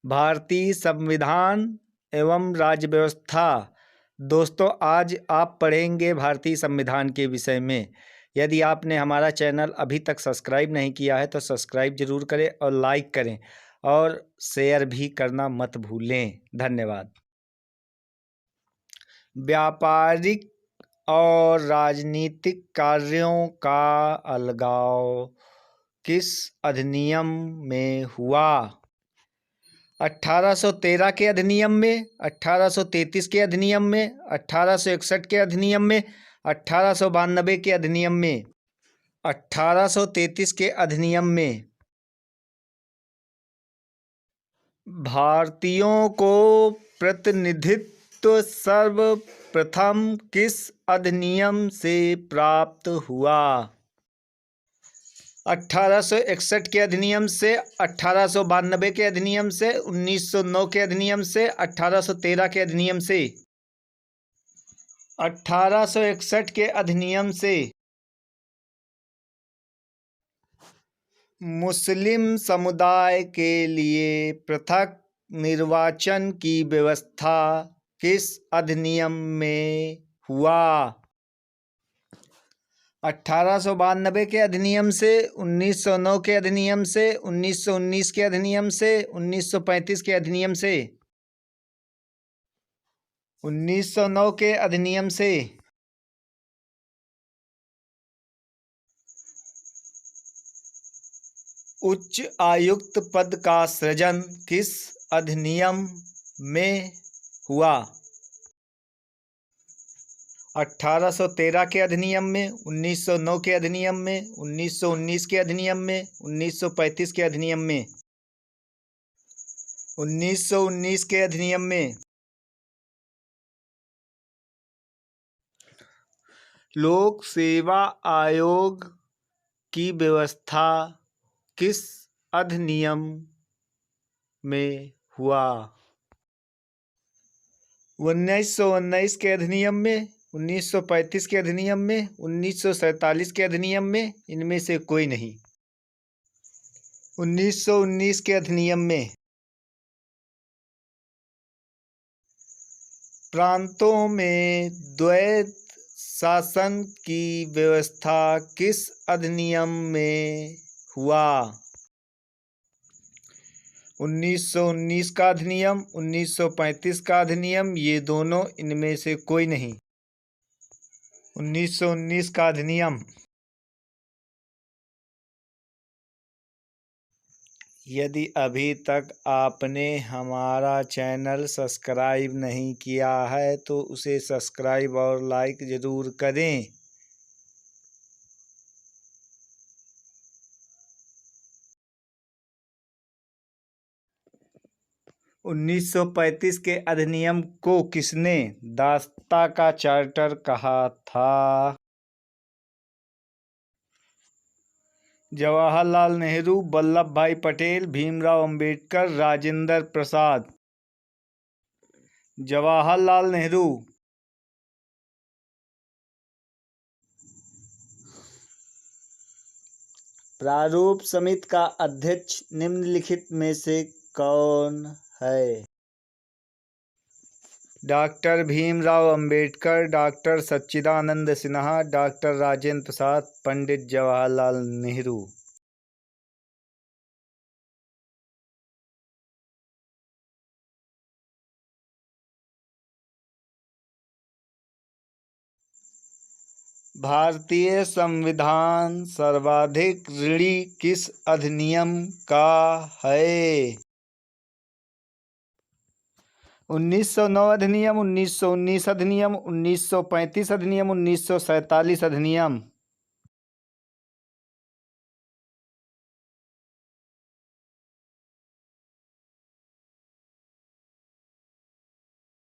भारतीय संविधान एवं राज्य व्यवस्था। दोस्तों, आज आप पढ़ेंगे भारतीय संविधान के विषय में। यदि आपने हमारा चैनल अभी तक सब्सक्राइब नहीं किया है तो सब्सक्राइब जरूर करें और लाइक करें और शेयर भी करना मत भूलें। धन्यवाद। व्यापारिक और राजनीतिक कार्यों का अलगाव किस अधिनियम में हुआ? 1813 के अधिनियम में, 1833 के अधिनियम में, 1861 के अधिनियम में, 1892 के अधिनियम में। 1833 के अधिनियम में भारतीयों को प्रतिनिधित्व सर्वप्रथम किस अधिनियम से प्राप्त हुआ? 1861 के अधिनियम से, 1892 के अधिनियम से, 1909 के अधिनियम से, 1813 के अधिनियम से। 1861 के अधिनियम से मुस्लिम समुदाय के लिए पृथक निर्वाचन की व्यवस्था किस अधिनियम में हुआ? 1892 के अधिनियम से, 1909 के अधिनियम से, 1919 के अधिनियम से, 1935 के अधिनियम से। 1909 के अधिनियम से। उच्च आयुक्त पद का सृजन किस अधिनियम में हुआ? 1813 के अधिनियम में, 1909 के अधिनियम में, 1919 के अधिनियम में, 1935 के अधिनियम में। 1919 के अधिनियम में। लोक सेवा आयोग की व्यवस्था किस अधिनियम में हुआ? 1919 के अधिनियम में, 1935 के अधिनियम में, 1947 के अधिनियम में, इनमें से कोई नहीं। 1919 के अधिनियम में। प्रांतों में द्वैत शासन की व्यवस्था किस अधिनियम में हुआ? 1919 का अधिनियम, 1935 का अधिनियम, ये दोनों इनमें से कोई नहीं। 1919 का अधिनियम। यदि अभी तक आपने हमारा चैनल सब्सक्राइब नहीं किया है तो उसे सब्सक्राइब और लाइक ज़रूर करें। उन्नीस सौ 1935 के अधिनियम को किसने दासता का चार्टर कहा था? जवाहरलाल नेहरू, वल्लभ भाई पटेल, भीमराव अंबेडकर, राजेंद्र प्रसाद। जवाहरलाल नेहरू। प्रारूप समिति का अध्यक्ष निम्नलिखित में से कौन है? डॉक्टर भीमराव अंबेडकर, डॉक्टर सच्चिदानंद सिन्हा, डॉक्टर राजेंद्र प्रसाद, पंडित जवाहरलाल नेहरू। भारतीय संविधान सर्वाधिक ऋणी किस अधिनियम का है? 1909 अधिनियम, 1919 अधिनियम, 1935 अधिनियम, 1947 अधिनियम।